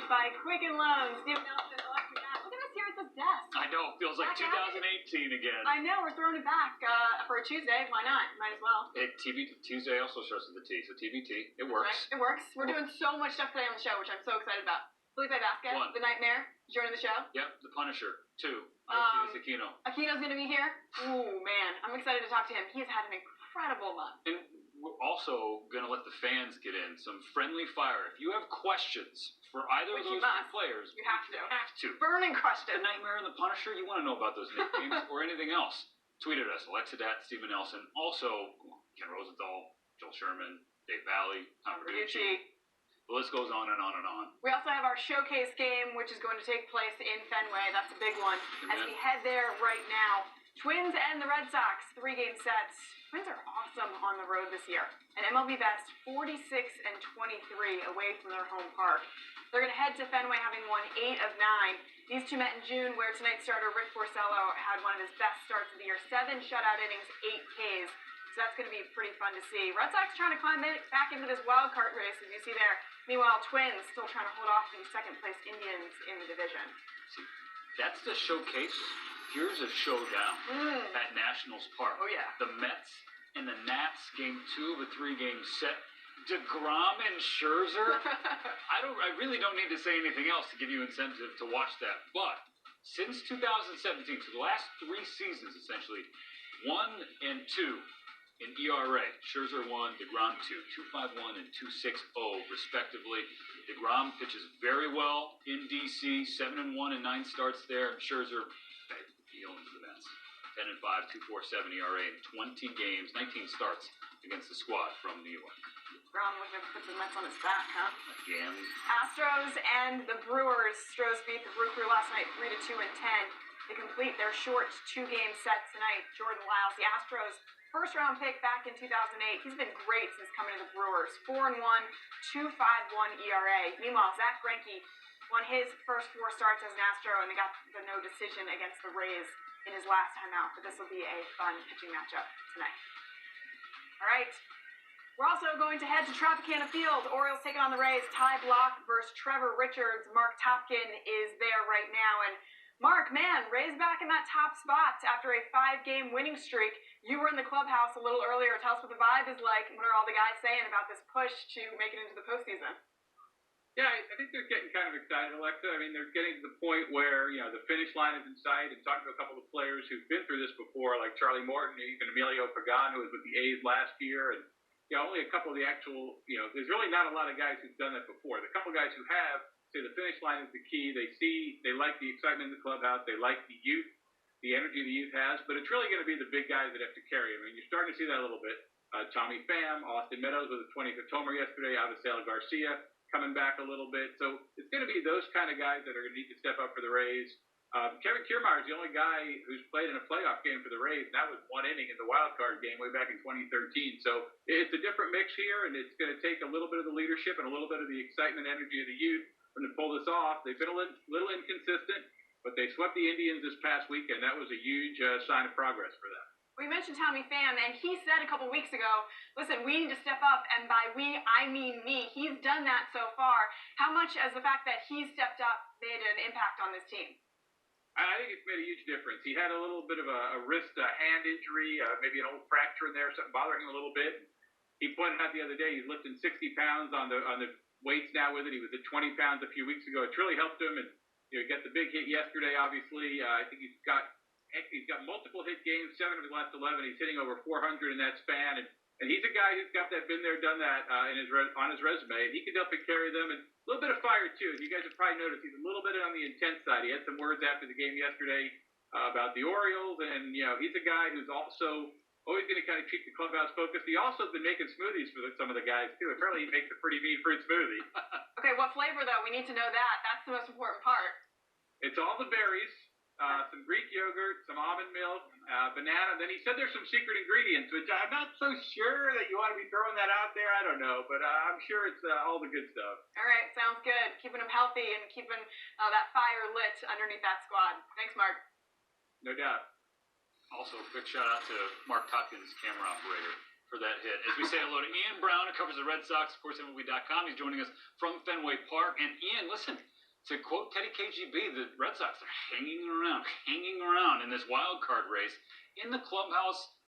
presented by Quicken Loans. Steve Nelson, Electric Gas. Look at us here at this desk. I know, feels like 2018 again. I know, we're throwing it back for a Tuesday. Why not? Might as well. Tuesday also starts with a T, so TBT. It works. Right. It works. We're doing so much stuff today on the show, which I'm so excited about. Felipe Vasquez, the Nightmare, joining the show. Yep, the Punisher, 2. Aristides Aquino. Aquino's going to be here. Ooh, man. I'm excited to talk to him. He has had an incredible month. And we're also going to let the fans get in some friendly fire. If you have questions for either of those two players, you have to. You Burning questions. The Nightmare and the Punisher, you want to know about those nicknames or anything else, tweet at us, Alexa Dat, Steven Nelson. Also, Ken Rosenthal, Joel Sherman, Dave Valley, Tom Verducci. The list goes on and on and on. We also have our showcase game, which is going to take place in Fenway. That's a big one. As we head there right now, Twins and the Red Sox, 3-game sets. Twins are awesome on the road this year. And MLB best 46-23 away from their home park. They're going to head to Fenway having won 8 of 9. These two met in June, where tonight's starter Rick Porcello had one of his best starts of the year. 7 shutout innings, 8 Ks. So that's going to be pretty fun to see. Red Sox trying to climb back into this wild card race, as you see there. Meanwhile, Twins still trying to hold off the second-place Indians in the division. See, that's the showcase. Here's a showdown at Nationals Park. Oh, yeah. The Mets and the Nats, game 2 of a 3-game set. DeGrom and Scherzer. I really don't need to say anything else to give you incentive to watch that. But since 2017, so the last 3 seasons, essentially, 1 and 2 in ERA. Scherzer 1, DeGrom 2, 2.51 and 2.60 respectively. DeGrom pitches very well in DC, 7-1 and 9 starts there. And Scherzer, he owns the Mets, 10-5, 2.47 ERA in 20 games, 19 starts against the squad from New York. DeGrom looking to put the Mets on his back, huh? Again. Astros and the Brewers. Stros beat the Brew Crew last night 3-2 and 10. They complete their short 2-game set tonight. Jordan Lyles, the Astros first-round pick back in 2008. He's been great since coming to the Brewers. 4-1, 2.51 ERA. Meanwhile, Zach Greinke won his first 4 starts as an Astro, and they got the no decision against the Rays in his last time out. But this will be a fun pitching matchup tonight. All right. We're also going to head to Tropicana Field. Orioles taking on the Rays. Ty Blach versus Trevor Richards. Mark Topkin is there right now. And Mark, man, Rays back in that top spot after a 5-game winning streak. You were in the clubhouse a little earlier. Tell us what the vibe is like. What are all the guys saying about this push to make it into the postseason? Yeah, I think they're getting kind of excited, Alexa. I mean, they're getting to the point where, the finish line is in sight, and talking to a couple of players who've been through this before, like Charlie Morton, even Emilio Pagan, who was with the A's last year, and only a couple of the actual, there's really not a lot of guys who've done that before. The couple of guys who have say the finish line is the key. They like the excitement in the clubhouse. They like the youth, the energy the youth has, but it's really going to be the big guys that have to carry. I mean, you're starting to see that a little bit. Tommy Pham, Austin Meadows with a 25th homer yesterday, Avisail Garcia coming back a little bit. So it's going to be those kind of guys that are going to need to step up for the Rays. Kevin Kiermaier is the only guy who's played in a playoff game for the Rays, and that was 1 inning in the wild card game way back in 2013. So it's a different mix here, and it's going to take a little bit of the leadership and a little bit of the excitement, energy of the youth to pull this off. They've been a little inconsistent, but they swept the Indians this past weekend. That was a huge sign of progress for them. We mentioned Tommy Pham, and he said a couple weeks ago, listen, we need to step up, and by we, I mean me. He's done that so far. How much has the fact that he stepped up made an impact on this team? I think it's made a huge difference. He had a little bit of a wrist, hand injury, maybe an old fracture in there, something bothering him a little bit. He pointed out the other day he's lifting 60 pounds on the weights now with it. He was at 20 pounds a few weeks ago. It's really helped him, and he got the big hit yesterday. Obviously, I think he's got multiple hit games, 7 of the last 11. He's hitting over 400 in that span, and he's a guy who's got that been there, done that on his resume, and he can definitely carry them. And a little bit of fire too. You guys have probably noticed he's a little bit on the intense side. He had some words after the game yesterday about the Orioles, and he's a guy who's also always going to kind of keep the clubhouse focused. He also has been making smoothies for some of the guys too. Apparently, he makes a pretty mean fruit smoothie. Okay, what flavor though? We need to know that. That's the most important part. It's all the berries. Some Greek yogurt, some almond milk, banana. Then he said there's some secret ingredients, which I'm not so sure that you want to be throwing that out there. I don't know, but I'm sure it's all the good stuff. All right, sounds good. Keeping them healthy and keeping that fire lit underneath that squad. Thanks, Mark. No doubt. Also, a quick shout out to Mark Topkins, camera operator, for that hit. As we say hello to Ian Brown, who covers the Red Sox, of course, MLB.com. He's joining us from Fenway Park. And Ian, listen, To quote Teddy KGB, the Red Sox are hanging around in this wild card race. In the clubhouse,